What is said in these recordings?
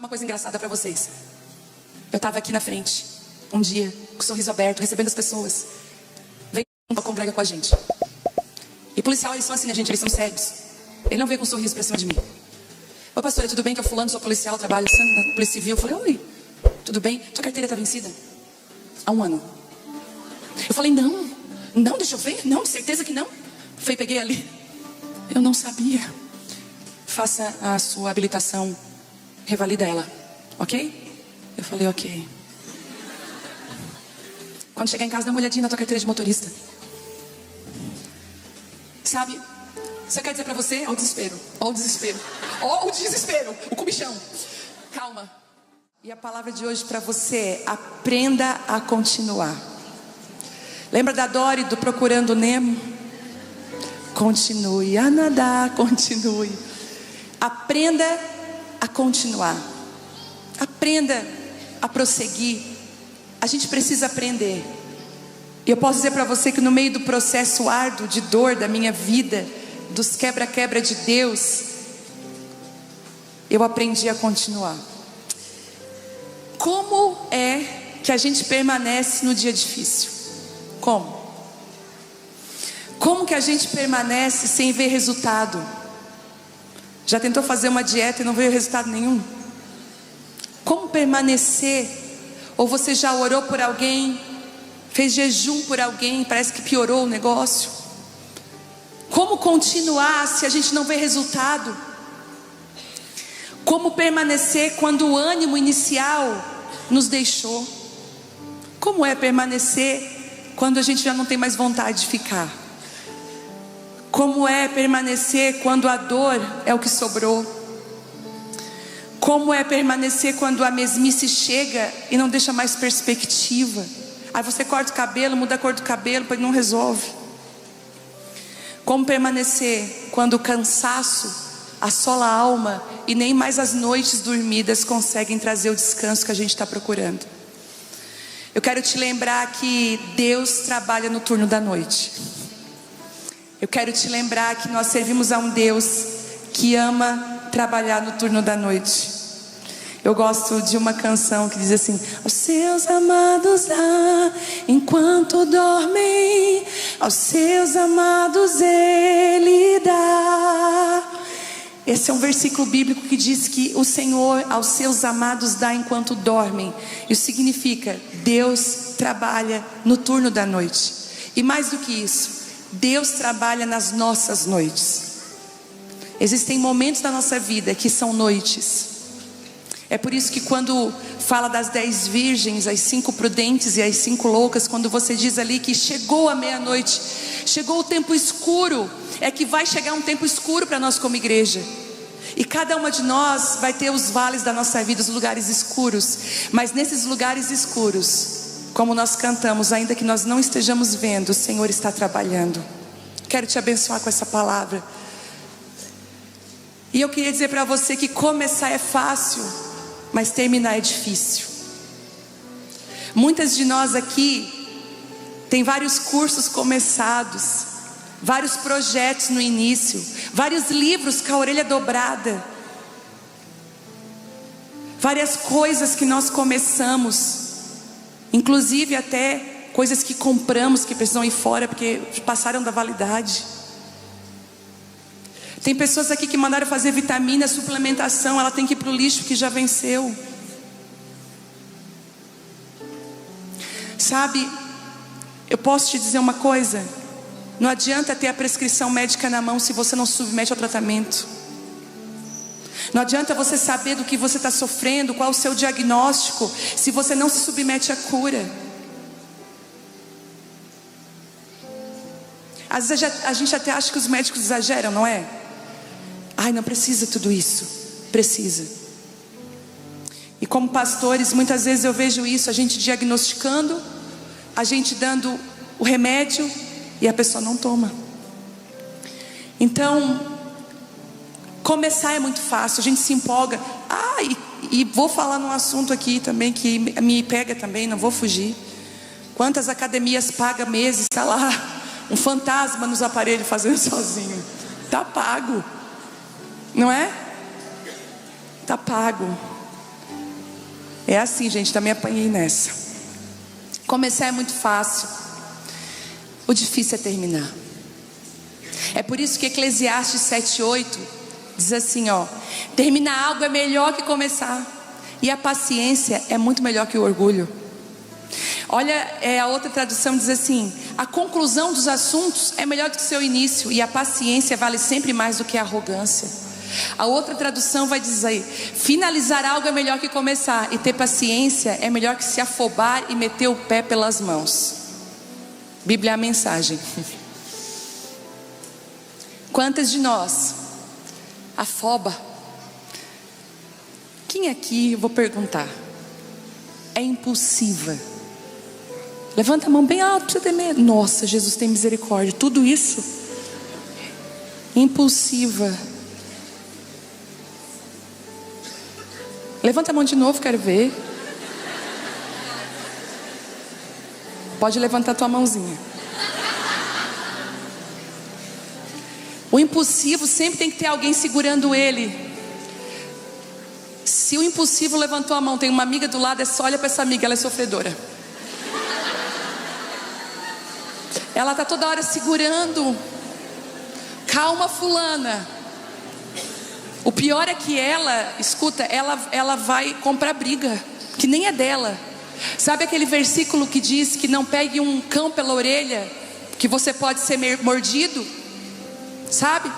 uma coisa engraçada para vocês. Eu estava aqui na frente, um dia, com o sorriso aberto, recebendo as pessoas. Veio um congrega com a gente. E policial, eles são assim, né, gente? Eles são sérios. Ele não veio com um sorriso pra cima de mim. Oi, pastora, tudo bem? Que eu fulano, sou policial, trabalho na Polícia Civil. Eu falei, oi, tudo bem? Tua carteira tá vencida? Há 1 ano. Eu falei, não, deixa eu ver. Não, de certeza que não. Falei, peguei ali. Eu não sabia. Faça a sua habilitação, revalida ela, ok? Eu falei, ok. Quando chegar em casa, dá uma olhadinha na tua carteira de motorista. Sabe, você quer dizer pra você, ó o desespero, ó o desespero, ó o desespero, o comichão. Calma. E a palavra de hoje pra você é: aprenda a continuar. Lembra da Dory do Procurando Nemo? Continue a nadar, continue. Aprenda a continuar. Aprenda a prosseguir. A gente precisa aprender. E eu posso dizer para você que no meio do processo árduo de dor da minha vida, dos quebra-quebra de Deus, eu aprendi a continuar. Como é que a gente permanece no dia difícil? Como? Como que a gente permanece sem ver resultado? Já tentou fazer uma dieta e não veio resultado nenhum? Como permanecer? Ou você já orou por alguém, fez jejum por alguém, parece que piorou o negócio? Como continuar se a gente não vê resultado? Como permanecer quando o ânimo inicial nos deixou? Como é permanecer quando a gente já não tem mais vontade de ficar? Como é permanecer quando a dor é o que sobrou? Como é permanecer quando a mesmice chega e não deixa mais perspectiva? Aí você corta o cabelo, muda a cor do cabelo, porque não resolve. Como permanecer quando o cansaço assola a alma e nem mais as noites dormidas conseguem trazer o descanso que a gente está procurando? Eu quero te lembrar que Deus trabalha no turno da noite. Eu quero te lembrar que nós servimos a um Deus que ama trabalhar no turno da noite. Eu gosto de uma canção que diz assim: aos seus amados dá enquanto dormem, aos seus amados Ele dá. Esse é um versículo bíblico que diz que o Senhor aos seus amados dá enquanto dormem. Isso significa: Deus trabalha no turno da noite. E mais do que isso, Deus trabalha nas nossas noites. Existem momentos da nossa vida que são noites. É por isso que quando fala das 10 virgens, as 5 prudentes e as 5 loucas, quando você diz ali que chegou a meia-noite, chegou o tempo escuro, é que vai chegar um tempo escuro para nós como igreja. E cada uma de nós vai ter os vales da nossa vida, os lugares escuros. Mas nesses lugares escuros, como nós cantamos, ainda que nós não estejamos vendo, o Senhor está trabalhando. Quero te abençoar com essa palavra. E eu queria dizer para você que começar é fácil, mas terminar é difícil. Muitas de nós aqui tem vários cursos começados, vários projetos no início, vários livros com a orelha dobrada, várias coisas que nós começamos, inclusive até coisas que compramos que precisam ir fora porque passaram da validade. Tem pessoas aqui que mandaram fazer vitamina, suplementação, ela tem que ir para o lixo que já venceu. Sabe, eu posso te dizer uma coisa: não adianta ter a prescrição médica na mão se você não se submete ao tratamento. Não adianta você saber do que você está sofrendo, qual o seu diagnóstico, se você não se submete à cura. Às vezes a gente até acha que os médicos exageram, não é? Ai, não precisa tudo isso. Precisa. E como pastores, muitas vezes eu vejo isso, a gente diagnosticando, a gente dando o remédio e a pessoa não toma. Então, começar é muito fácil, a gente se empolga. E vou falar num assunto aqui também que me pega também, não vou fugir. Quantas academias pagam meses, está lá um fantasma nos aparelhos fazendo sozinho. Está pago, não é? Está pago. É assim, gente, também apanhei nessa. Começar é muito fácil, o difícil é terminar. É por isso que Eclesiastes 7:8 diz assim, ó: terminar algo é melhor que começar, e a paciência é muito melhor que o orgulho. Olha, a outra tradução diz assim: a conclusão dos assuntos é melhor do que o seu início, e a paciência vale sempre mais do que a arrogância. A outra tradução vai dizer: finalizar algo é melhor que começar, e ter paciência é melhor que se afobar e meter o pé pelas mãos. Bíblia é a mensagem. Quantas de nós afoba? Quem aqui, eu vou perguntar, é impulsiva? Levanta a mão bem alto, você tem medo. Nossa, Jesus tem misericórdia. Tudo isso? Impulsiva. Levanta a mão de novo, quero ver. Pode levantar a tua mãozinha. O impulsivo sempre tem que ter alguém segurando ele. Se o impulsivo levantou a mão, tem uma amiga do lado, é só olha para essa amiga, ela é sofredora. Ela está toda hora segurando. Calma, fulana. O pior é que ela, escuta, ela vai comprar briga, que nem é dela. Sabe aquele versículo que diz que não pegue um cão pela orelha, que você pode ser mordido? Sabe?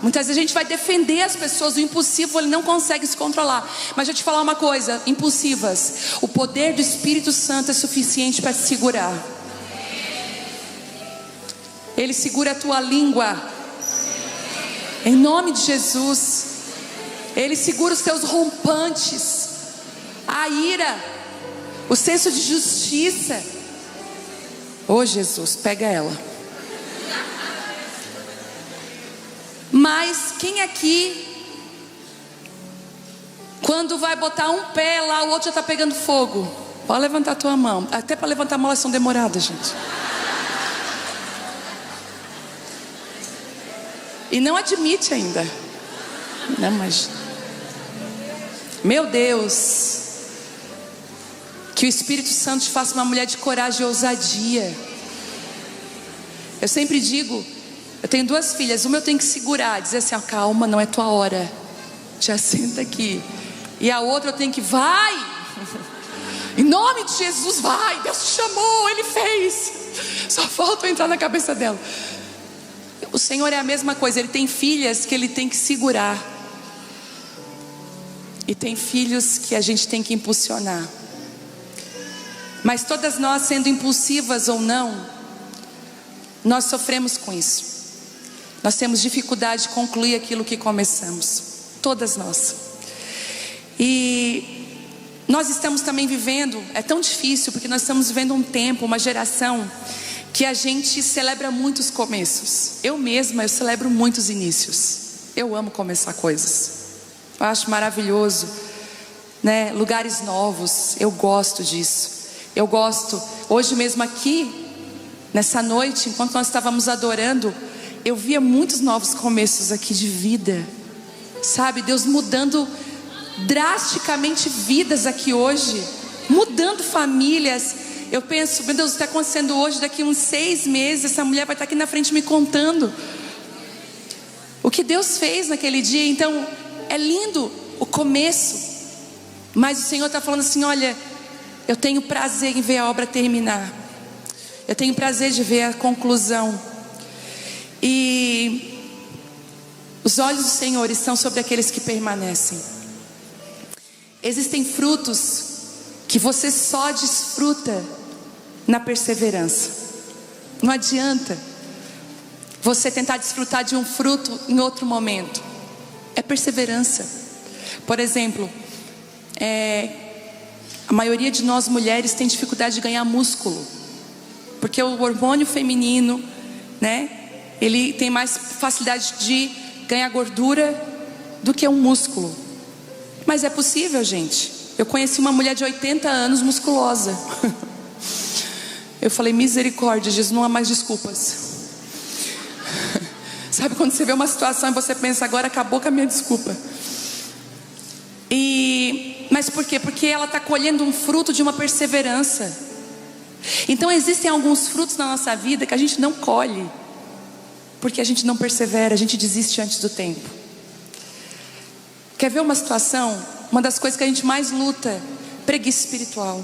Muitas vezes a gente vai defender as pessoas. O impulsivo, ele não consegue se controlar. Mas deixa eu te falar uma coisa, impulsivas, o poder do Espírito Santo é suficiente para te segurar. Ele segura a tua língua, em nome de Jesus. Ele segura os teus rompantes, a ira, o senso de justiça. Oh Jesus, pega ela. Mas quem aqui, quando vai botar um pé lá, o outro já está pegando fogo? Pode levantar a tua mão. Até para levantar a mão elas são demoradas, gente. E não admite ainda. Não, mas meu Deus, que o Espírito Santo te faça uma mulher de coragem e ousadia. Eu sempre digo, eu tenho 2 filhas, uma eu tenho que segurar, dizer assim, ó, calma, não é tua hora, já senta aqui. E a outra eu tenho que, vai, em nome de Jesus, vai, Deus te chamou, Ele fez. Só falta eu entrar na cabeça dela. O Senhor é a mesma coisa, Ele tem filhas que Ele tem que segurar. E tem filhos que a gente tem que impulsionar. Mas todas nós, sendo impulsivas ou não, nós sofremos com isso. Nós temos dificuldade de concluir aquilo que começamos. Todas nós. E nós estamos também vivendo, é tão difícil, porque nós estamos vivendo um tempo, uma geração, que a gente celebra muitos começos. Eu mesma, eu celebro muitos inícios. Eu amo começar coisas. Eu acho maravilhoso, né? Lugares novos, eu gosto disso. Eu gosto, hoje mesmo aqui, nessa noite, enquanto nós estávamos adorando, eu via muitos novos começos aqui de vida. Sabe, Deus mudando drasticamente vidas aqui hoje, mudando famílias. Eu penso, meu Deus, está acontecendo hoje, daqui uns 6 meses, essa mulher vai estar aqui na frente me contando o que Deus fez naquele dia. Então, é lindo o começo, mas o Senhor está falando assim, olha, eu tenho prazer em ver a obra terminar. Eu tenho prazer de ver a conclusão. E os olhos do Senhor estão sobre aqueles que permanecem. Existem frutos que você só desfruta na perseverança. Não adianta você tentar desfrutar de um fruto em outro momento. É perseverança. Por exemplo, a maioria de nós mulheres tem dificuldade de ganhar músculo, porque o hormônio feminino, né, ele tem mais facilidade de ganhar gordura do que um músculo. Mas é possível, gente. Eu conheci uma mulher de 80 anos musculosa. Eu falei, misericórdia, Jesus, não há mais desculpas. Sabe quando você vê uma situação e você pensa, agora acabou com a minha desculpa. E Mas por quê? Porque ela está colhendo um fruto de uma perseverança. Então existem alguns frutos na nossa vida que a gente não colhe, porque a gente não persevera, a gente desiste antes do tempo. Quer ver uma situação? Uma das coisas que a gente mais luta: preguiça espiritual.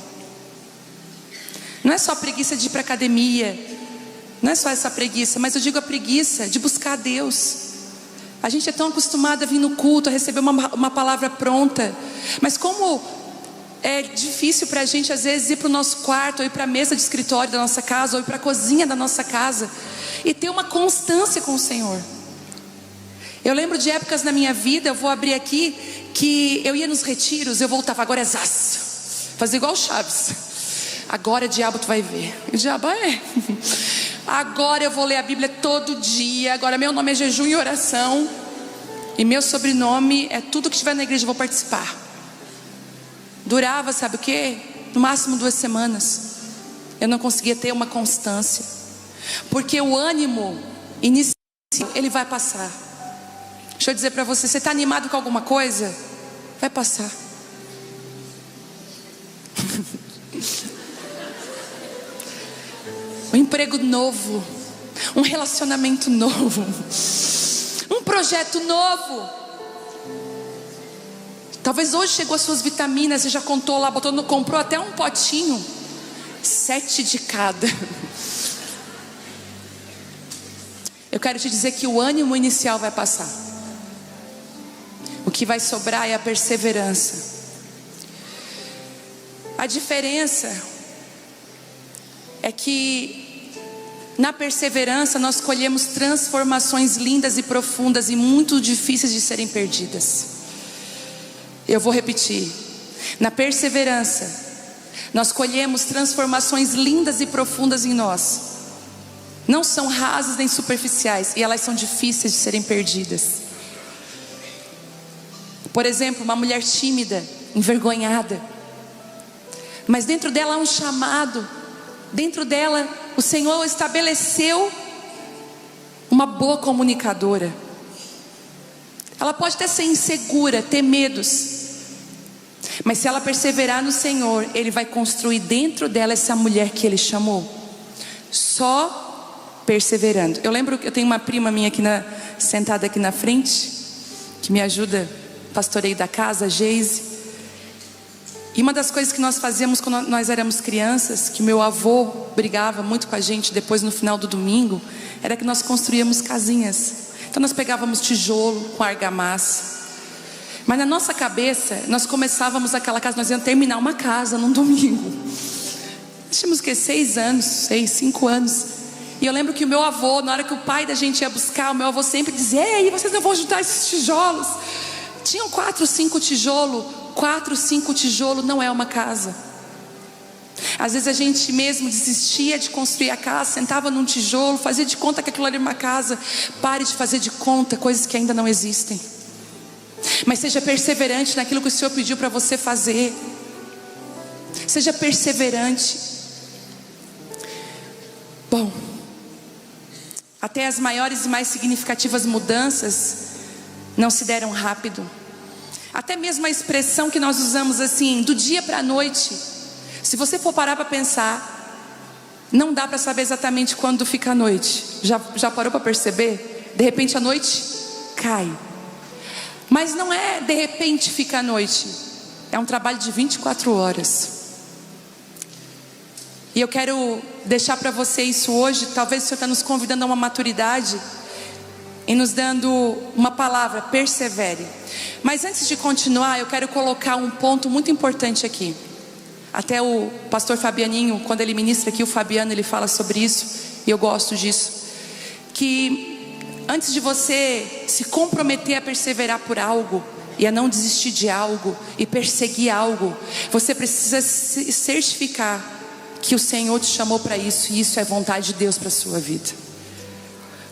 Não é só preguiça de ir para academia, não é só essa preguiça, mas eu digo a preguiça de buscar a Deus. A gente é tão acostumado a vir no culto, a receber uma palavra pronta, mas como é difícil para a gente às vezes ir para o nosso quarto, ou ir para a mesa de escritório da nossa casa, ou ir para a cozinha da nossa casa e ter uma constância com o Senhor. Eu lembro de épocas na minha vida, eu vou abrir aqui, que eu ia nos retiros, eu voltava, agora é zaço, fazia igual o Chaves, agora diabo tu vai ver. E o diabo agora eu vou ler a Bíblia todo dia, agora meu nome é jejum e oração, e meu sobrenome é tudo que estiver na igreja eu vou participar. Durava, sabe o que? No máximo 2 semanas. Eu não conseguia ter uma constância, porque o ânimo inicial, ele vai passar. Deixa eu dizer para você, você está animado com alguma coisa? Vai passar. Um emprego novo, um relacionamento novo, um projeto novo. Talvez hoje chegou as suas vitaminas, você já contou lá, comprou até um potinho, 7 de cada. Eu quero te dizer que o ânimo inicial vai passar. O que vai sobrar é a perseverança. A diferença é que na perseverança nós colhemos transformações lindas e profundas e muito difíceis de serem perdidas. Eu vou repetir: na perseverança nós colhemos transformações lindas e profundas em nós. Não são rasas nem superficiais, e elas são difíceis de serem perdidas. Por exemplo, uma mulher tímida, envergonhada, mas dentro dela há um chamado. Dentro dela o Senhor estabeleceu uma boa comunicadora. Ela pode até ser insegura, ter medos, mas se ela perseverar no Senhor, Ele vai construir dentro dela essa mulher que Ele chamou. Só perseverando. Eu lembro que eu tenho uma prima minha aqui sentada aqui na frente, que me ajuda, pastoreio da casa, Geise. E uma das coisas que nós fazíamos quando nós éramos crianças, que meu avô brigava muito com a gente depois no final do domingo, era que nós construíamos casinhas. Então nós pegávamos tijolo com argamassa, mas na nossa cabeça nós começávamos aquela casa, nós íamos terminar uma casa num domingo. Nós tínhamos o quê? 6 anos, 5 anos. E eu lembro que o meu avô, na hora que o pai da gente ia buscar, o meu avô sempre dizia: ei, vocês não vão juntar esses tijolos. Tinham 4, 5 tijolos. 4, 5 tijolos não é uma casa. Às vezes a gente mesmo desistia de construir a casa, sentava num tijolo, fazia de conta que aquilo era uma casa. Pare de fazer de conta coisas que ainda não existem, mas seja perseverante naquilo que o Senhor pediu para você fazer. Seja perseverante. Bom, até as maiores e mais significativas mudanças não se deram rápido. Até mesmo a expressão que nós usamos assim, do dia para a noite, se você for parar para pensar, não dá para saber exatamente quando fica a noite. Já parou para perceber? De repente a noite cai. Mas não é de repente fica a noite, é um trabalho de 24 horas. E eu quero deixar para você isso hoje. Talvez o Senhor está nos convidando a uma maturidade e nos dando uma palavra: persevere. Mas antes de continuar, eu quero colocar um ponto muito importante aqui. Até o pastor Fabianinho, quando ele ministra aqui, o Fabiano, ele fala sobre isso, e eu gosto disso. Que antes de você se comprometer a perseverar por algo, e a não desistir de algo, e perseguir algo, você precisa se certificar que o Senhor te chamou para isso, e isso é vontade de Deus para a sua vida.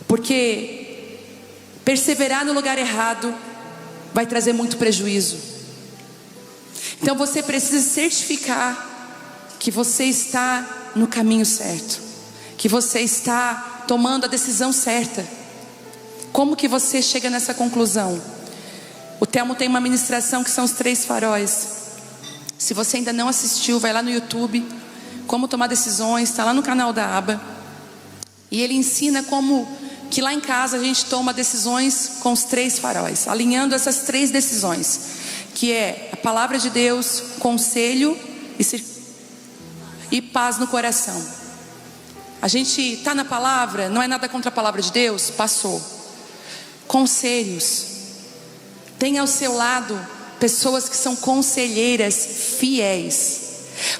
Porque perseverar no lugar errado vai trazer muito prejuízo. Então você precisa certificar que você está no caminho certo, que você está tomando a decisão certa. Como que você chega nessa conclusão? O Telmo tem uma ministração que são os 3 faróis. Se você ainda não assistiu, vai lá no YouTube, Como Tomar Decisões, está lá no canal da Aba. E ele ensina como que lá em casa a gente toma decisões com os 3 faróis, alinhando essas 3 decisões, que é a palavra de Deus, conselho e paz no coração. A gente está na palavra, não é nada contra a palavra de Deus, passou. Conselhos. Tenha ao seu lado pessoas que são conselheiras fiéis.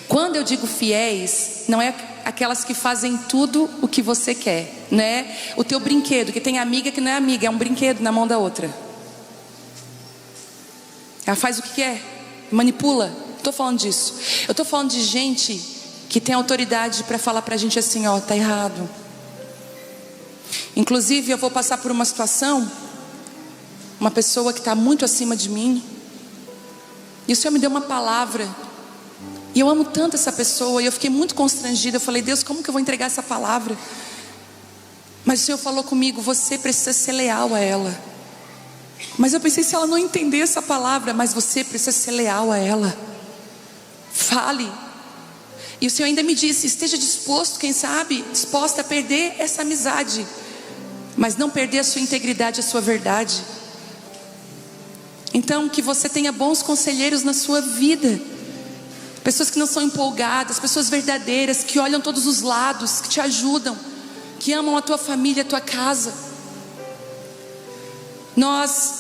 Quando eu digo fiéis, não é aquelas que fazem tudo o que você quer, né? O teu brinquedo, que tem amiga que não é amiga, é um brinquedo na mão da outra. Ela faz o que quer, manipula. Não estou falando disso. Eu estou falando de gente que tem autoridade para falar para a gente assim, ó, tá errado. Inclusive eu vou passar por uma situação, uma pessoa que está muito acima de mim, e o Senhor me deu uma palavra, e eu amo tanto essa pessoa, e eu fiquei muito constrangida. Eu falei, Deus, como que eu vou entregar essa palavra? Mas o Senhor falou comigo, você precisa ser leal a ela. Mas eu pensei, se ela não entender essa palavra, mas você precisa ser leal a ela. Fale. E o Senhor ainda me disse, esteja disposto, quem sabe, disposta a perder essa amizade, mas não perder a sua integridade, a sua verdade. Então que você tenha bons conselheiros na sua vida, pessoas que não são empolgadas, pessoas verdadeiras, que olham todos os lados, que te ajudam, que amam a tua família, a tua casa. Nós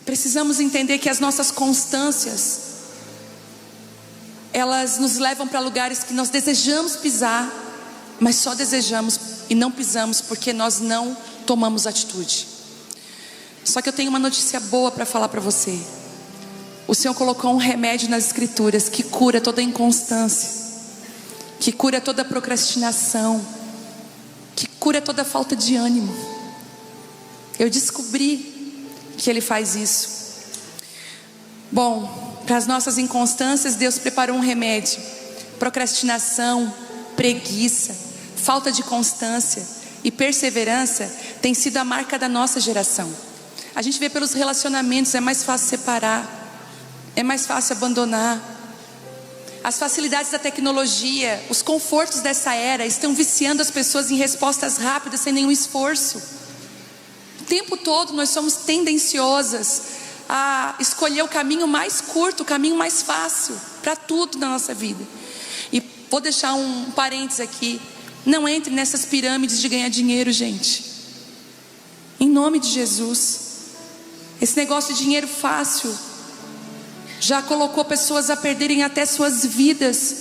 precisamos entender que as nossas constâncias, elas nos levam para lugares que nós desejamos pisar, mas só desejamos e não pisamos porque nós não tomamos atitude. Só que eu tenho uma notícia boa para falar para você. O Senhor colocou um remédio nas Escrituras que cura toda inconstância, que cura toda procrastinação, que cura toda falta de ânimo. Eu descobri que Ele faz isso. Bom, para as nossas inconstâncias, Deus preparou um remédio. Procrastinação, preguiça, falta de constância e perseverança tem sido a marca da nossa geração. A gente vê pelos relacionamentos, é mais fácil separar, é mais fácil abandonar. As facilidades da tecnologia, os confortos dessa era estão viciando as pessoas em respostas rápidas, sem nenhum esforço. O tempo todo nós somos tendenciosas a escolher o caminho mais curto, o caminho mais fácil para tudo na nossa vida. E vou deixar um parênteses aqui. Não entre nessas pirâmides de ganhar dinheiro, gente. Em nome de Jesus. Esse negócio de dinheiro fácil já colocou pessoas a perderem até suas vidas,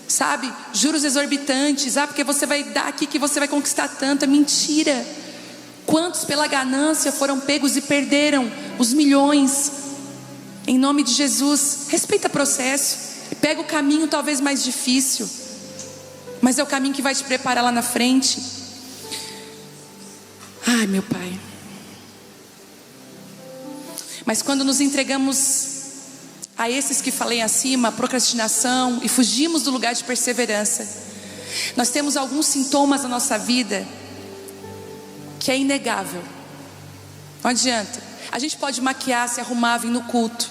sabe? Juros exorbitantes. Porque você vai dar aqui que você vai conquistar tanto. É mentira. Quantos pela ganância foram pegos e perderam os milhões? Em nome de Jesus, respeita o processo. Pega o caminho talvez mais difícil, mas é o caminho que vai te preparar lá na frente. Ai, meu Pai. Mas quando nos entregamos a esses que falei acima, procrastinação, e fugimos do lugar de perseverança, nós temos alguns sintomas na nossa vida que é inegável. Não adianta. A gente pode maquiar, se arrumar, vir no culto,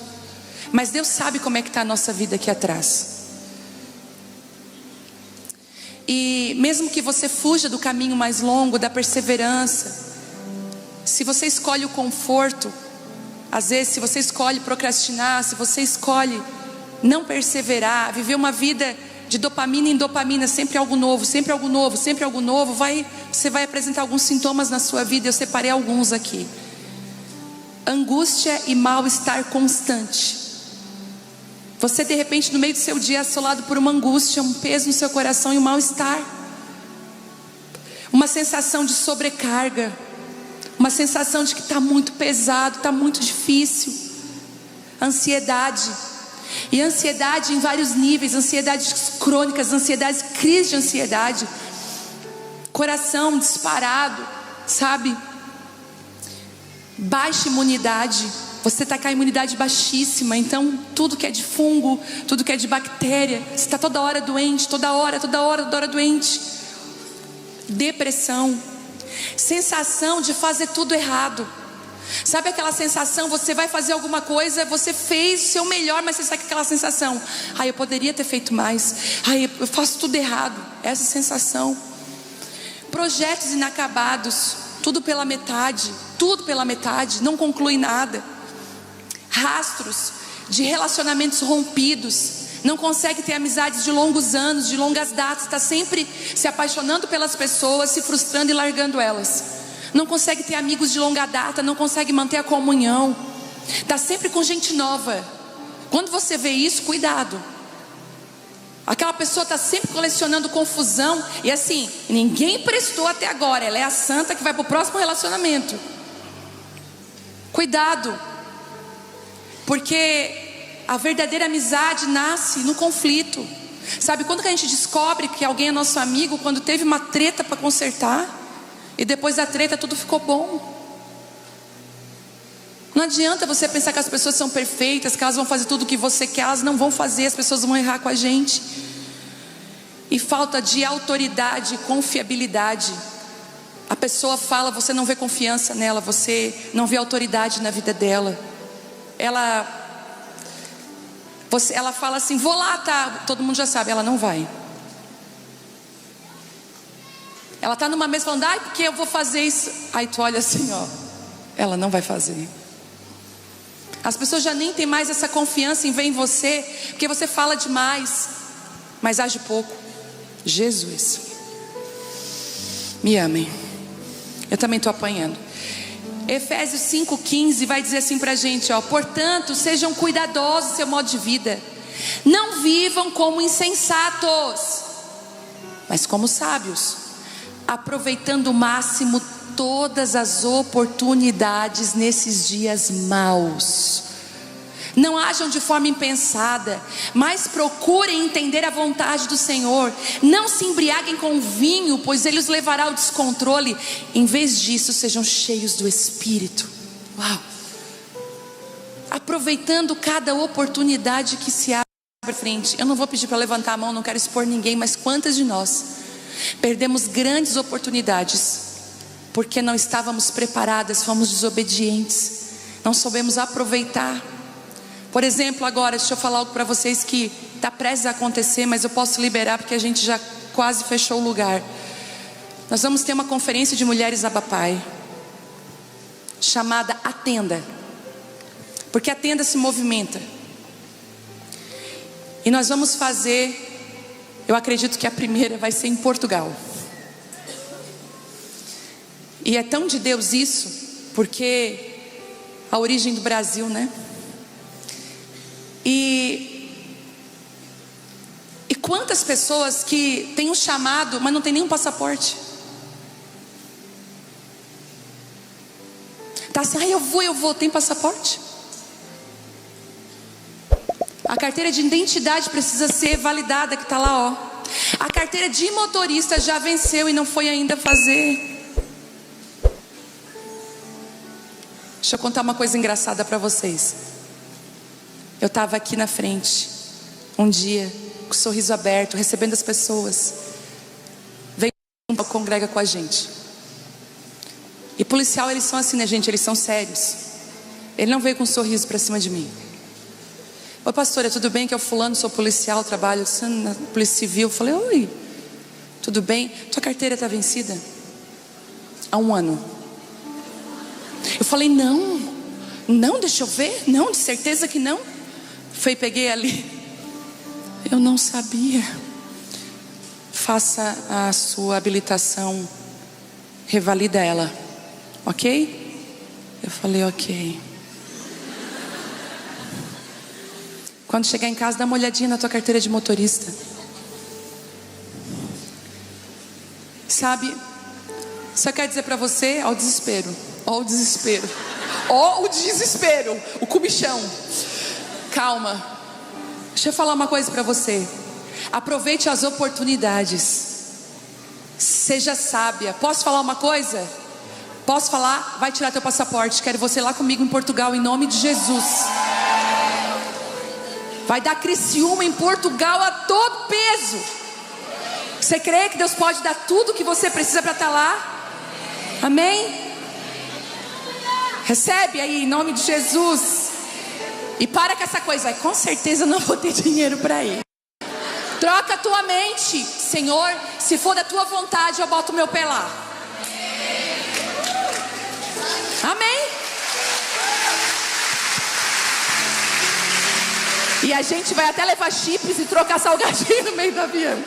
mas Deus sabe como é que está a nossa vida aqui atrás. E mesmo que você fuja do caminho mais longo, da perseverança, se você escolhe o conforto, às vezes se você escolhe procrastinar, se você escolhe não perseverar, viver uma vida de dopamina em dopamina, sempre algo novo, sempre algo novo, sempre algo novo, você vai apresentar alguns sintomas na sua vida. Eu separei alguns aqui. Angústia e mal-estar constante. Você de repente no meio do seu dia é assolado por uma angústia, um peso no seu coração e um mal-estar. Uma sensação de sobrecarga, uma sensação de que está muito pesado, está muito difícil. Ansiedade. E ansiedade em vários níveis, ansiedades crônicas, ansiedades, crise de ansiedade. Coração disparado, sabe? Baixa imunidade. Você está com a imunidade baixíssima, então tudo que é de fungo, tudo que é de bactéria, você está toda hora doente, toda hora doente. Depressão. Sensação de fazer tudo errado. Sabe aquela sensação, você vai fazer alguma coisa, você fez o seu melhor, mas você sabe aquela sensação, eu poderia ter feito mais, eu faço tudo errado. Essa sensação. Projetos inacabados, tudo pela metade, não conclui nada. Rastros de relacionamentos rompidos, não consegue ter amizades de longos anos, de longas datas, está sempre se apaixonando pelas pessoas, se frustrando e largando elas. Não consegue ter amigos de longa data, não consegue manter a comunhão, está sempre com gente nova. Quando você vê isso, cuidado. Aquela pessoa está sempre colecionando confusão, e assim, ninguém prestou até agora, ela é a santa que vai para o próximo relacionamento. Cuidado, porque a verdadeira amizade nasce no conflito. Sabe quando que a gente descobre que alguém é nosso amigo? Quando teve uma treta para consertar, e depois da treta tudo ficou bom. Não adianta você pensar que as pessoas são perfeitas, que elas vão fazer tudo o que você quer. Elas não vão fazer, as pessoas vão errar com a gente. E falta de autoridade, confiabilidade. A pessoa fala, você não vê confiança nela, você não vê autoridade na vida dela. Ela fala assim, vou lá, tá? Todo mundo já sabe, ela não vai. Ela está numa mesa falando, porque eu vou fazer isso. Aí tu olha assim, ela não vai fazer. As pessoas já nem têm mais essa confiança em ver em você, porque você fala demais, mas age pouco. Jesus, me amem. Eu também estou apanhando. Efésios 5,15 vai dizer assim para a gente, portanto, sejam cuidadosos do seu modo de vida. Não vivam como insensatos, mas como sábios, aproveitando o máximo todas as oportunidades nesses dias maus. Não ajam de forma impensada, mas procurem entender a vontade do Senhor. Não se embriaguem com vinho, pois ele os levará ao descontrole. Em vez disso, sejam cheios do Espírito. Uau! Aproveitando cada oportunidade que se abre à frente. Eu não vou pedir para levantar a mão, não quero expor ninguém, mas quantas de nós perdemos grandes oportunidades porque não estávamos preparadas, fomos desobedientes, não soubemos aproveitar. Por exemplo, agora, deixa eu falar algo para vocês que está prestes a acontecer, mas eu posso liberar porque a gente já quase fechou o lugar. Nós vamos ter uma conferência de mulheres Abapai, chamada A Tenda, porque a tenda se movimenta. E nós vamos fazer, eu acredito que a primeira vai ser em Portugal. E é tão de Deus isso, porque a origem do Brasil, né? E quantas pessoas que têm um chamado, mas não tem nenhum passaporte. Tá assim, eu vou, tem passaporte? A carteira de identidade precisa ser validada, que está lá, A carteira de motorista já venceu e não foi ainda fazer. Deixa eu contar uma coisa engraçada para vocês. Eu estava aqui na frente um dia, com o sorriso aberto, recebendo as pessoas. Veio um congrega com a gente. E policial, eles são assim, né, gente? Eles são sérios. Ele não veio com um sorriso para cima de mim. Oi, pastora, tudo bem? Que é o fulano, sou policial, trabalho na Polícia Civil. Eu falei, oi, tudo bem? Tua carteira está vencida? Há 1 ano. Eu falei, não, deixa eu ver. Não, de certeza que não. Peguei ali. Eu não sabia. Faça a sua habilitação, revalida ela, ok? Eu falei, ok. Quando chegar em casa, dá uma olhadinha na tua carteira de motorista. Sabe, só quero dizer para você, ó o desespero, ó o desespero, ó o desespero, o comichão. Calma, deixa eu falar uma coisa para você. Aproveite as oportunidades. Seja sábia. Posso falar uma coisa? Posso falar? Vai tirar teu passaporte. Quero você lá comigo em Portugal, em nome de Jesus. Vai dar Criciúma em Portugal a todo peso. Você crê que Deus pode dar tudo o que você precisa para estar lá? Amém? Recebe aí em nome de Jesus. E para com essa coisa, com certeza eu não vou ter dinheiro para ir. Troca a tua mente, Senhor, se for da tua vontade eu boto o meu pé lá. Amém? E a gente vai até levar chips e trocar salgadinho no meio do avião.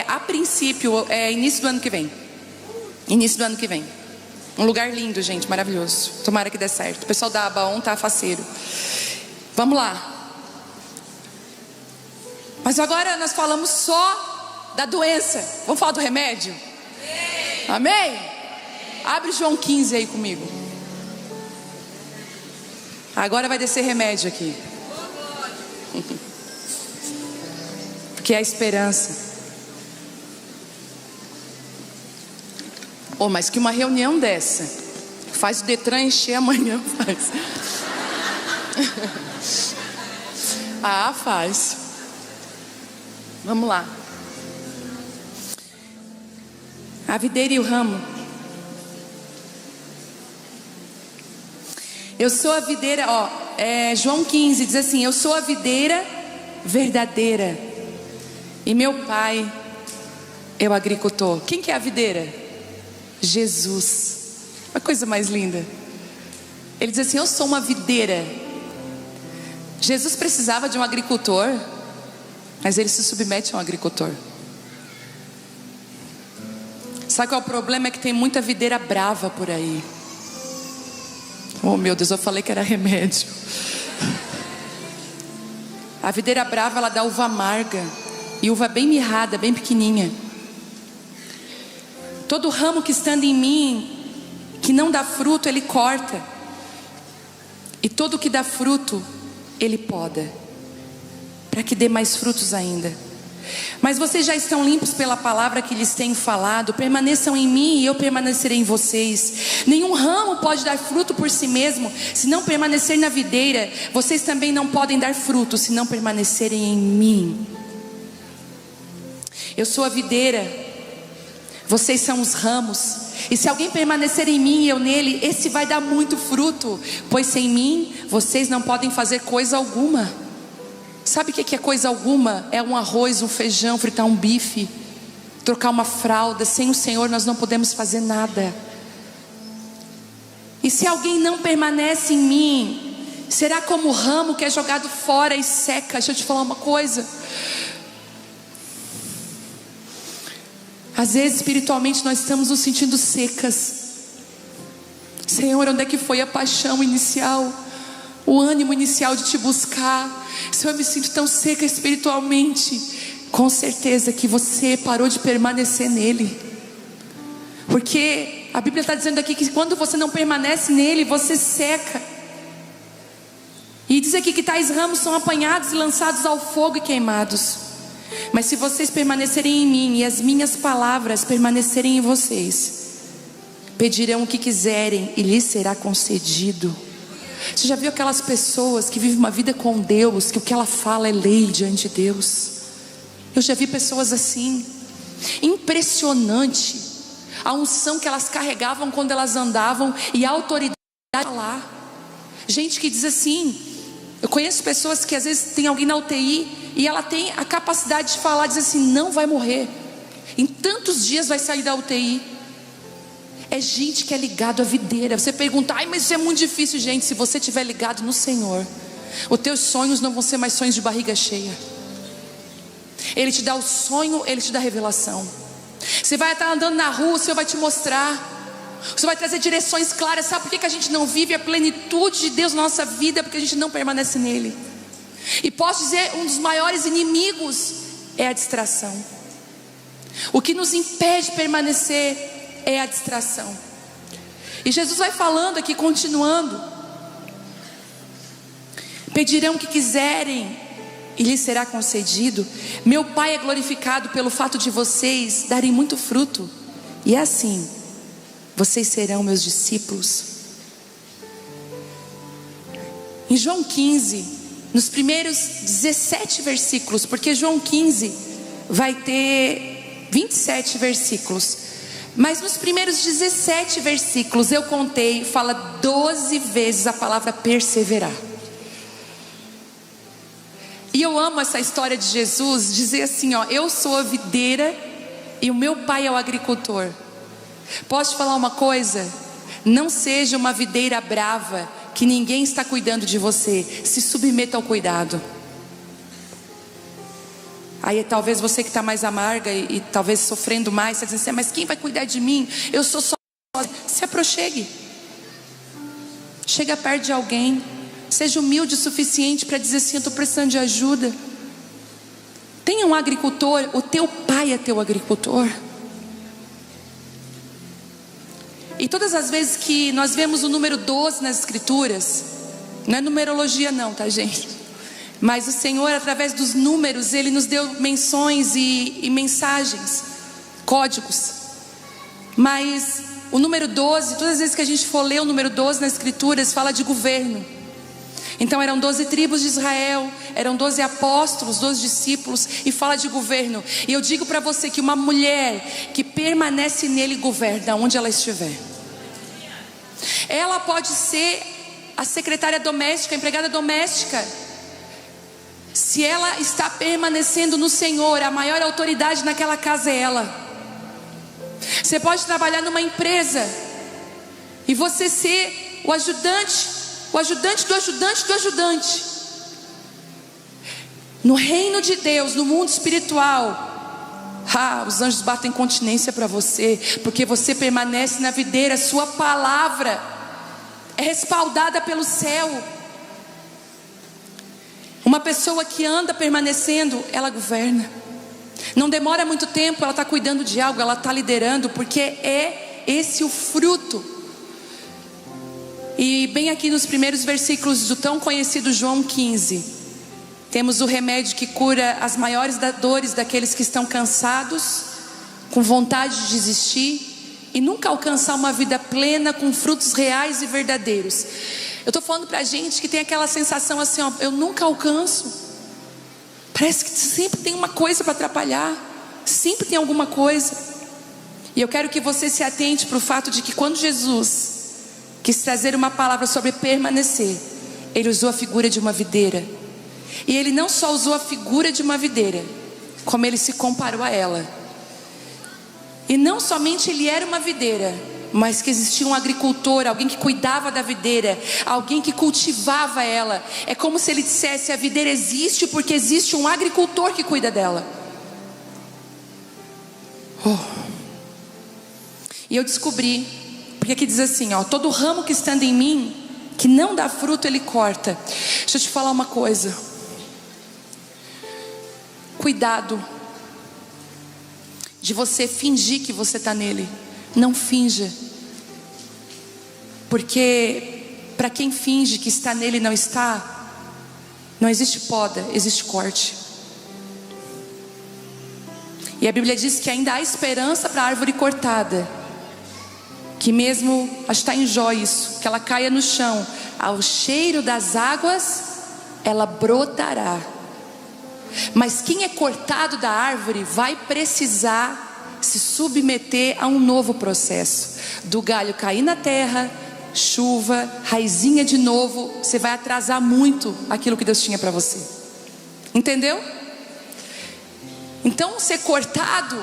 A princípio, início do ano que vem. Início do ano que vem. Um lugar lindo, gente, maravilhoso. Tomara que dê certo. O pessoal da Abaon tá faceiro. Vamos lá. Mas agora nós falamos só da doença. Vamos falar do remédio? Amém? Abre João 15 aí comigo. Agora vai descer remédio aqui. Porque é a esperança. Mas que uma reunião dessa faz o Detran encher amanhã, faz. Faz. Vamos lá. A videira e o ramo. Eu sou a videira, João 15 diz assim: eu sou a videira verdadeira e meu pai é o agricultor. Quem que é a videira? Jesus. Uma coisa mais linda. Ele diz assim: eu sou uma videira. Jesus precisava de um agricultor, mas ele se submete a um agricultor. Sabe qual é o problema? É que tem muita videira brava por aí. Oh meu Deus, eu falei que era remédio. A videira brava, ela dá uva amarga, e uva bem mirrada, bem pequenininha. Todo ramo que estando em mim, que não dá fruto, ele corta. E todo que dá fruto, ele poda, para que dê mais frutos ainda. Mas vocês já estão limpos pela palavra que lhes tenho falado. Permaneçam em mim e eu permanecerei em vocês. Nenhum ramo pode dar fruto por si mesmo, se não permanecer na videira. Vocês também não podem dar fruto, se não permanecerem em mim. Eu sou a videira, vocês são os ramos. E se alguém permanecer em mim e eu nele, esse vai dar muito fruto. Pois sem mim, vocês não podem fazer coisa alguma. Sabe o que é coisa alguma? É um arroz, um feijão, fritar um bife, trocar uma fralda. Sem o Senhor nós não podemos fazer nada. E se alguém não permanece em mim, será como o ramo que é jogado fora e seca. Deixa eu te falar uma coisa. Às vezes espiritualmente nós estamos nos sentindo secas. Senhor, onde é que foi a paixão inicial? O ânimo inicial de te buscar. Senhor, eu me sinto tão seca espiritualmente. Com certeza que você parou de permanecer nele. Porque a Bíblia está dizendo aqui que quando você não permanece nele, você seca. E diz aqui que tais ramos são apanhados e lançados ao fogo e queimados. Mas se vocês permanecerem em mim e as minhas palavras permanecerem em vocês, pedirão o que quiserem e lhes será concedido. Você já viu aquelas pessoas que vivem uma vida com Deus, que o que ela fala é lei diante de Deus? Eu já vi pessoas assim. Impressionante a unção que elas carregavam quando elas andavam e a autoridade lá. Gente que diz assim, eu conheço pessoas que às vezes tem alguém na UTI e ela tem a capacidade de falar, diz assim: não vai morrer, em tantos dias vai sair da UTI. É gente que é ligado à videira. Você pergunta: mas isso é muito difícil. Gente, se você estiver ligado no Senhor, os teus sonhos não vão ser mais sonhos de barriga cheia. Ele te dá o sonho, Ele te dá a revelação. Você vai estar andando na rua, o Senhor vai te mostrar. O Senhor vai trazer direções claras. Sabe por que a gente não vive a plenitude de Deus na nossa vida? Porque a gente não permanece nele. E posso dizer, um dos maiores inimigos é a distração. O que nos impede de permanecer é a distração. E Jesus vai falando aqui, continuando: pedirão o que quiserem e lhes será concedido. Meu Pai é glorificado pelo fato de vocês darem muito fruto, e assim vocês serão meus discípulos. Em João 15, nos primeiros 17 versículos, porque João 15 vai ter 27 versículos. Mas nos primeiros 17 versículos, eu contei, fala 12 vezes a palavra perseverar. E eu amo essa história de Jesus, dizer assim, ó, eu sou a videira e o meu pai é o agricultor. Posso te falar uma coisa? Não seja uma videira brava, que ninguém está cuidando de você. Se submeta ao cuidado. Aí talvez você que está mais amarga e talvez sofrendo mais, está dizendo assim, mas quem vai cuidar de mim? Eu sou só. Se aproxime. Chega perto de alguém. Seja humilde o suficiente para dizer assim, eu estou precisando de ajuda. Tenha um agricultor, o teu pai é teu agricultor. E todas as vezes que nós vemos o número 12 nas escrituras, não é numerologia não, tá gente? Mas o Senhor, através dos números, Ele nos deu menções e mensagens, códigos. Mas o número 12, todas as vezes que a gente for ler o número 12 nas escrituras, fala de governo. Então eram 12 tribos de Israel, eram 12 apóstolos, 12 discípulos, e fala de governo. E eu digo para você que uma mulher que permanece nele governa onde ela estiver. Ela pode ser a secretária doméstica, a empregada doméstica. Se ela está permanecendo no Senhor, a maior autoridade naquela casa é ela. Você pode trabalhar numa empresa e você ser o ajudante do ajudante do ajudante. No reino de Deus, no mundo espiritual, os anjos batem continência para você, porque você permanece na videira. Sua palavra é respaldada pelo céu. Uma pessoa que anda permanecendo, ela governa. Não demora muito tempo, ela está cuidando de algo, ela está liderando, porque é esse o fruto. E bem aqui nos primeiros versículos do tão conhecido João 15, temos o remédio que cura as maiores dores daqueles que estão cansados, com vontade de desistir e nunca alcançar uma vida plena com frutos reais e verdadeiros. Eu estou falando para gente que tem aquela sensação assim, ó, eu nunca alcanço. Parece que sempre tem uma coisa para atrapalhar, sempre tem alguma coisa. E eu quero que você se atente para o fato de que quando Jesus quis trazer uma palavra sobre permanecer, Ele usou a figura de uma videira. E Ele não só usou a figura de uma videira, como Ele se comparou a ela. E não somente Ele era uma videira, mas que existia um agricultor, alguém que cuidava da videira, alguém que cultivava ela. É como se Ele dissesse, a videira existe porque existe um agricultor que cuida dela. E eu descobri, porque aqui diz assim, ó, todo ramo que estando em mim, que não dá fruto, Ele corta. Deixa eu te falar uma coisa. Cuidado de você fingir que você está nele. Não finja. Porque para quem finge que está nele e não está, não existe poda, existe corte. E a Bíblia diz que ainda há esperança para a árvore cortada, que mesmo, acho que está em Jó isso, que ela caia no chão, ao cheiro das águas ela brotará. Mas quem é cortado da árvore vai precisar se submeter a um novo processo. Do galho cair na terra, chuva, raizinha de novo, você vai atrasar muito aquilo que Deus tinha para você. Entendeu? Então ser cortado,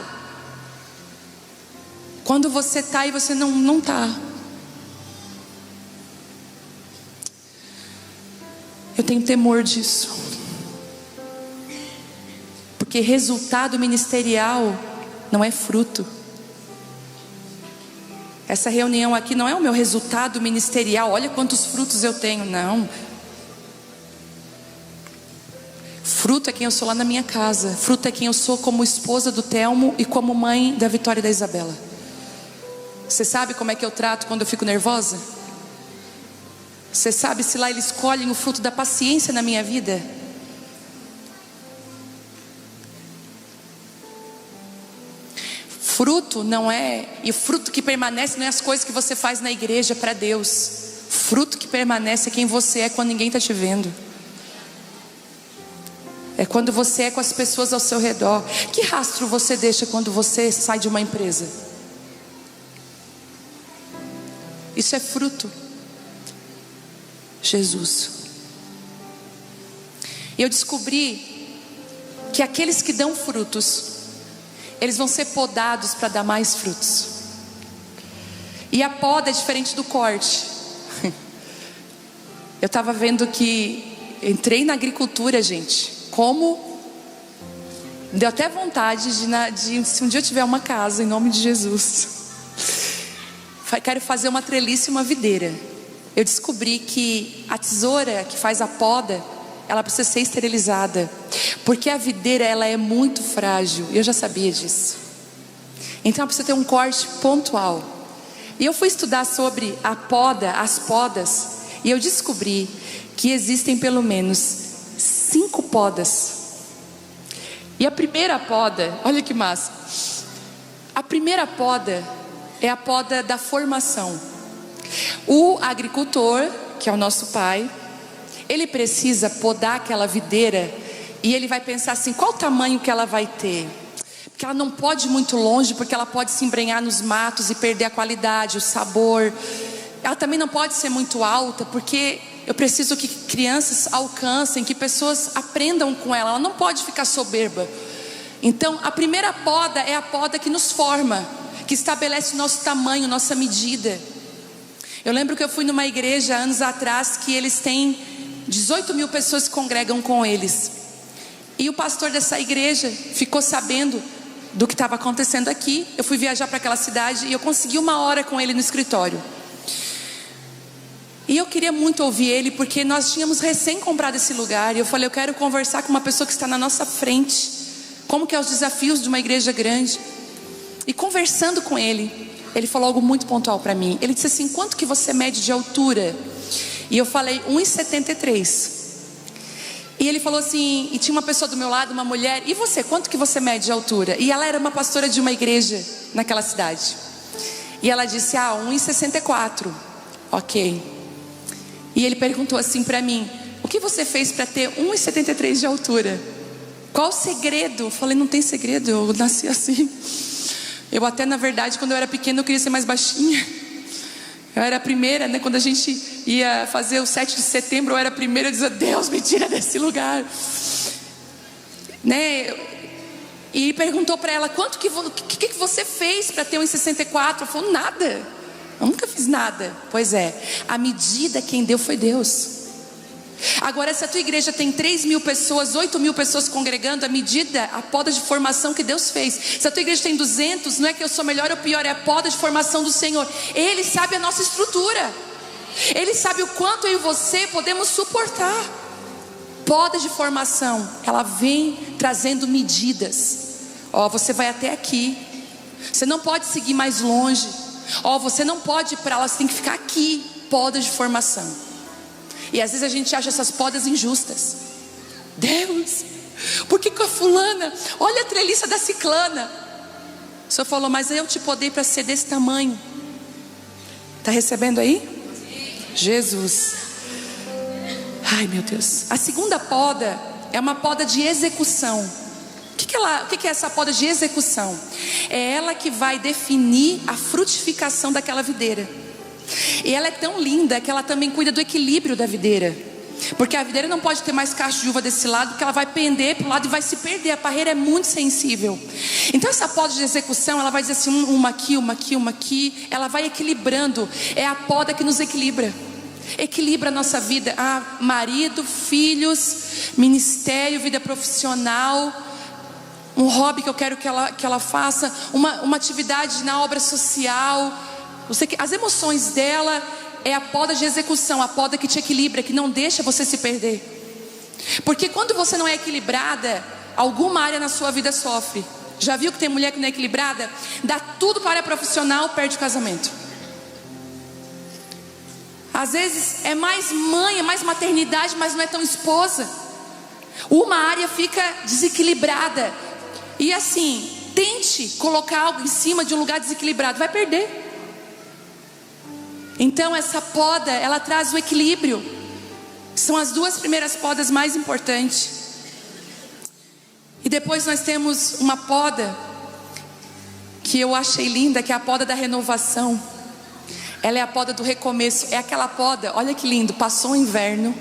quando você está e você não está. Eu tenho temor disso. Porque resultado ministerial não é fruto. Essa reunião aqui não é o meu resultado ministerial. Olha quantos frutos eu tenho. Não. Fruto é quem eu sou lá na minha casa. Fruto é quem eu sou como esposa do Telmo e como mãe da Vitória e da Isabela. Você sabe como é que eu trato quando eu fico nervosa? Você sabe se lá eles colhem o fruto da paciência na minha vida? Fruto não é, e fruto que permanece não é as coisas que você faz na igreja para Deus. Fruto que permanece é quem você é quando ninguém está te vendo. É quando você é com as pessoas ao seu redor. Que rastro você deixa quando você sai de uma empresa? Isso é fruto. Jesus. E eu descobri que aqueles que dão frutos, eles vão ser podados para dar mais frutos. E a poda é diferente do corte. Eu estava vendo que entrei na agricultura, gente. Como deu até vontade de se um dia eu tiver uma casa, em nome de Jesus, quero fazer uma treliça e uma videira. Eu descobri que a tesoura que faz a poda, ela precisa ser esterilizada, porque a videira, ela é muito frágil. Eu já sabia disso. Então ela precisa ter um corte pontual. E eu fui estudar sobre a poda, as podas, e eu descobri que existem pelo menos 5 podas. E a primeira poda, olha que massa. A primeira poda é a poda da formação. O agricultor, que é o nosso pai, ele precisa podar aquela videira, e ele vai pensar assim: qual o tamanho que ela vai ter? Porque ela não pode ir muito longe, porque ela pode se embrenhar nos matos e perder a qualidade, o sabor. Ela também não pode ser muito alta, porque eu preciso que crianças alcancem, que pessoas aprendam com ela. Ela não pode ficar soberba. Então a primeira poda é a poda que nos forma, que estabelece o nosso tamanho, nossa medida. Eu lembro que eu fui numa igreja anos atrás, que eles têm 18 mil pessoas que congregam com eles. E o pastor dessa igreja ficou sabendo do que estava acontecendo aqui. Eu fui viajar para aquela cidade e eu consegui 1 hora com ele no escritório. E eu queria muito ouvir ele, porque nós tínhamos recém comprado esse lugar. E eu falei: eu quero conversar com uma pessoa que está na nossa frente, como que é os desafios de uma igreja grande. E conversando com ele, ele falou algo muito pontual para mim. Ele disse assim: quanto que você mede de altura? E eu falei 1,73. E ele falou assim, e tinha uma pessoa do meu lado, uma mulher: e você, quanto que você mede de altura? E ela era uma pastora de uma igreja naquela cidade. E ela disse: 1,64. Ok. E ele perguntou assim para mim: o que você fez para ter 1,73 de altura? Qual o segredo? Eu falei: não tem segredo, eu nasci assim. Eu até, na verdade, quando eu era pequena, eu queria ser mais baixinha. Eu era a primeira, né? Quando a gente ia fazer o 7 de setembro, eu era a primeira. Eu dizia: Deus, me tira desse lugar, né? E perguntou para ela: quanto que você fez para ter 1,64? Eu falei: nada. Eu nunca fiz nada. Pois é, a medida quem deu foi Deus. Agora, se a tua igreja tem 3 mil pessoas, 8 mil pessoas congregando, a medida, a poda de formação que Deus fez. Se a tua igreja tem 200, não é que eu sou melhor ou pior, é a poda de formação do Senhor. Ele sabe a nossa estrutura, Ele sabe o quanto eu e você podemos suportar. Poda de formação, ela vem trazendo medidas. Você vai até aqui, você não pode seguir mais longe. Você não pode ir para lá, você tem que ficar aqui. Poda de formação. E às vezes a gente acha essas podas injustas. Deus, por que com a fulana? Olha a treliça da ciclana. O Senhor falou: mas eu te podei para ser desse tamanho. Está recebendo aí? Jesus. Ai, meu Deus. A segunda poda é uma poda de execução. O que é essa poda de execução? É ela que vai definir a frutificação daquela videira. E ela é tão linda que ela também cuida do equilíbrio da videira. Porque a videira não pode ter mais cacho de uva desse lado, porque ela vai pender para o lado e vai se perder. A parreira é muito sensível. Então essa poda de execução, ela vai dizer assim: uma aqui, uma aqui, uma aqui. Ela vai equilibrando. É a poda que nos equilibra. Equilibra a nossa vida. Marido, filhos, ministério, vida profissional, um hobby que eu quero que ela faça, uma atividade na obra social. As emoções dela é a poda de execução, a poda que te equilibra, que não deixa você se perder. Porque quando você não é equilibrada, alguma área na sua vida sofre. Já viu que tem mulher que não é equilibrada? Dá tudo para a área profissional, perde o casamento. Às vezes é mais mãe, é mais maternidade, mas não é tão esposa. Uma área fica desequilibrada. E assim, tente colocar algo em cima de um lugar desequilibrado, vai perder. Então essa poda, ela traz o equilíbrio. São as 2 primeiras podas mais importantes. E depois nós temos uma poda que eu achei linda, que é a poda da renovação. Ela é a poda do recomeço. É aquela poda, olha que lindo, passou o inverno.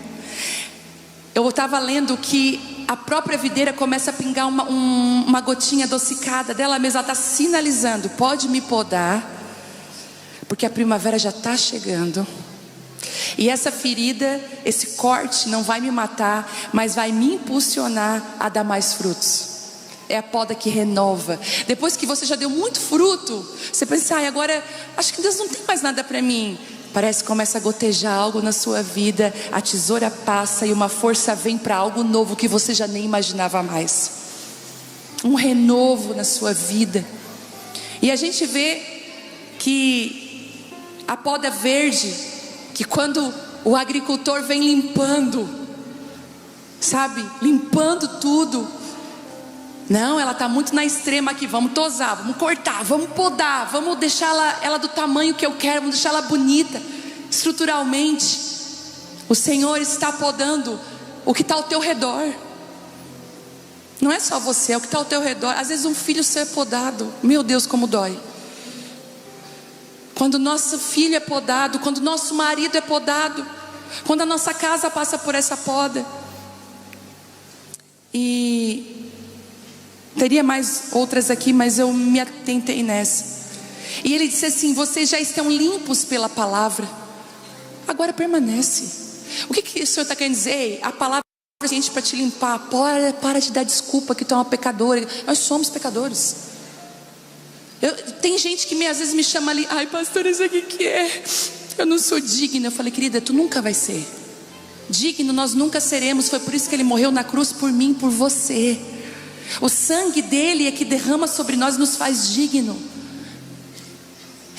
Eu estava lendo que a própria videira começa a pingar uma gotinha adocicada dela mesma. Ela está sinalizando: pode me podar, porque a primavera já está chegando. E essa ferida, esse corte não vai me matar, mas vai me impulsionar a dar mais frutos. É a poda que renova. Depois que você já deu muito fruto, você pensa: agora acho que Deus não tem mais nada para mim. Parece que começa a gotejar algo na sua vida. A tesoura passa e uma força vem para algo novo que você já nem imaginava mais. Um renovo na sua vida. E a gente vê que a poda verde, que quando o agricultor vem limpando, sabe, limpando tudo. Não, ela está muito na extrema aqui. Vamos tosar, vamos cortar, vamos podar, vamos deixar ela do tamanho que eu quero, vamos deixar ela bonita. Estruturalmente, o Senhor está podando o que está ao teu redor. Não é só você, é o que está ao teu redor. Às vezes um filho seu é podado. Meu Deus, como dói. Quando nosso filho é podado, quando nosso marido é podado, quando a nossa casa passa por essa poda. E teria mais outras aqui, mas eu me atentei nessa. E ele disse assim: vocês já estão limpos pela palavra, agora permanece. O que o Senhor está querendo dizer? A palavra é gente para te limpar. Para de dar desculpa que tu é uma pecadora. Nós somos pecadores. Tem gente que às vezes me chama ali: ai pastor, isso aqui que é? Eu não sou digna. Eu falei: querida, tu nunca vai ser digno, nós nunca seremos. Foi por isso que ele morreu na cruz, por mim, por você. O sangue dele é que derrama sobre nós e nos faz digno.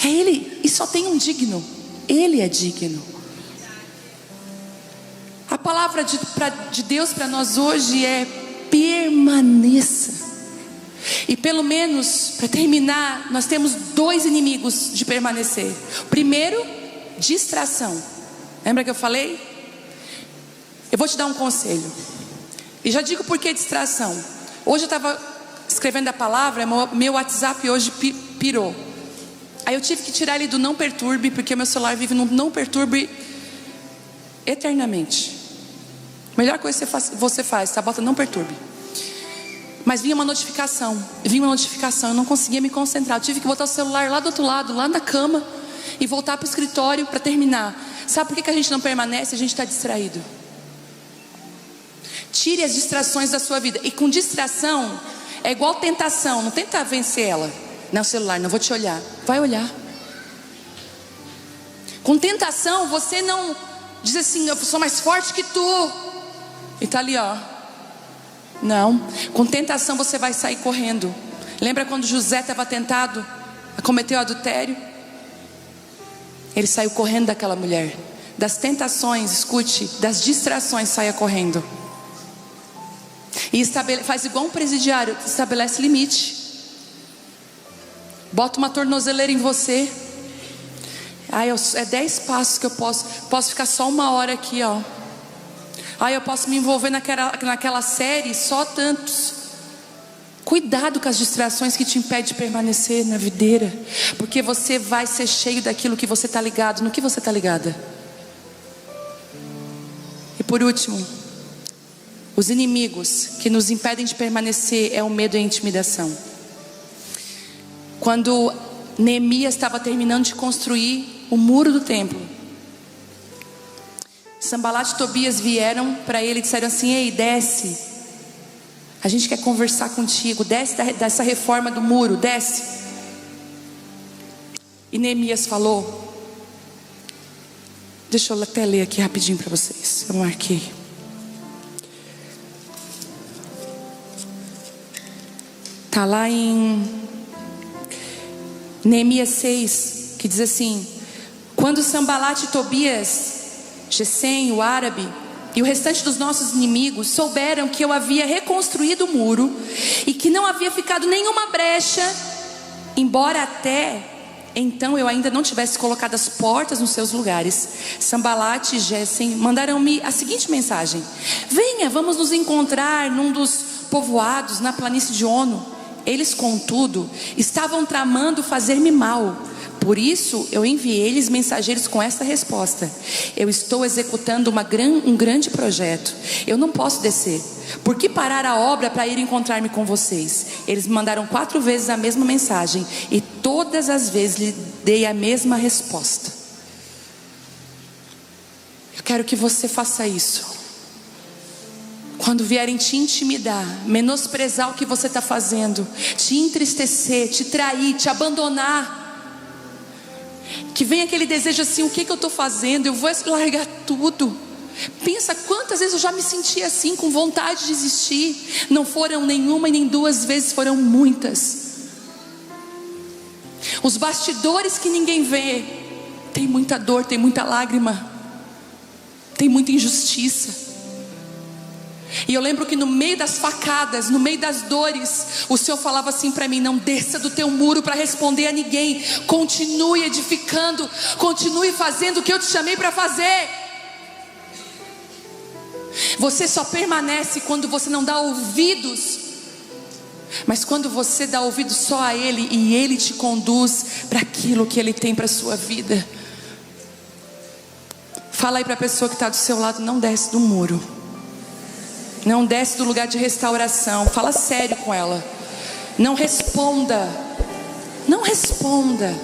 É ele, e só tem um digno. Ele é digno. A palavra de Deus para nós hoje é: permaneça. E pelo menos, para terminar, nós temos 2 inimigos de permanecer. Primeiro, distração. Lembra que eu falei? Eu vou te dar um conselho. E já digo por que distração. Hoje eu estava escrevendo a palavra, meu WhatsApp hoje pirou. Aí eu tive que tirar ele do não perturbe, porque meu celular vive no não perturbe eternamente. Melhor coisa que você faz, tá? Bota não perturbe. Mas vinha uma notificação, eu não conseguia me concentrar. Eu tive que botar o celular lá do outro lado, lá na cama, e voltar para o escritório para terminar. Sabe por que a gente não permanece? A gente está distraído. Tire as distrações da sua vida. E com distração é igual tentação. Não tenta vencer ela. Não, celular, não vou te olhar. Vai olhar. Com tentação você não diz assim: eu sou mais forte que tu, e tá ali, ó. Não. Com tentação você vai sair correndo. Lembra quando José estava tentado a cometer o adultério? Ele saiu correndo daquela mulher. Das tentações, escute, das distrações, saia correndo. E faz igual um presidiário, estabelece limite. Bota uma tornozeleira em você. É 10 passos que eu posso ficar só 1 hora aqui, ó. Eu posso me envolver naquela série, só tantos. Cuidado com as distrações que te impedem de permanecer na videira, porque você vai ser cheio daquilo que você está ligado. No que você está ligada? E por último, os inimigos que nos impedem de permanecer é o medo e a intimidação. Quando Neemias estava terminando de construir o muro do templo, Sanbalat e Tobias vieram para ele e disseram assim: ei, desce, a gente quer conversar contigo, desce dessa reforma do muro, desce. E Neemias falou, deixa eu até ler aqui rapidinho para vocês, eu marquei. Está lá em Neemias 6, que diz assim: quando Sanbalat e Tobias, Gesem, o árabe, e o restante dos nossos inimigos souberam que eu havia reconstruído o muro e que não havia ficado nenhuma brecha, embora até então eu ainda não tivesse colocado as portas nos seus lugares, Sanbalat e Gesem mandaram-me a seguinte mensagem: venha, vamos nos encontrar num dos povoados na planície de Ono. Eles, contudo, estavam tramando fazer-me mal. Por isso eu enviei-lhes mensageiros com esta resposta: eu estou executando um grande projeto, eu não posso descer. Por que parar a obra para ir encontrar-me com vocês? Eles me mandaram 4 vezes a mesma mensagem, e todas as vezes lhe dei a mesma resposta. Eu quero que você faça isso. Quando vierem te intimidar, menosprezar o que você está fazendo, te entristecer, te trair, te abandonar, que vem aquele desejo assim: o que eu estou fazendo? Eu vou largar tudo. Pensa quantas vezes eu já me senti assim, com vontade de desistir. Não foram nenhuma e nem 2 vezes, foram muitas. Os bastidores que ninguém vê, tem muita dor, tem muita lágrima, tem muita injustiça. E eu lembro que no meio das facadas, no meio das dores, o Senhor falava assim para mim: não desça do teu muro para responder a ninguém. Continue edificando, continue fazendo o que eu te chamei para fazer. Você só permanece quando você não dá ouvidos, mas quando você dá ouvidos só a Ele, e Ele te conduz para aquilo que Ele tem para a sua vida. Fala aí para a pessoa que está do seu lado: não desce do muro, não desce do lugar de restauração. Fala sério com ela. Não responda. Não responda.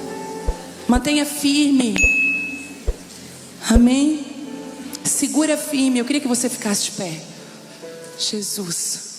Mantenha firme. Amém? Segura firme. Eu queria que você ficasse de pé. Jesus.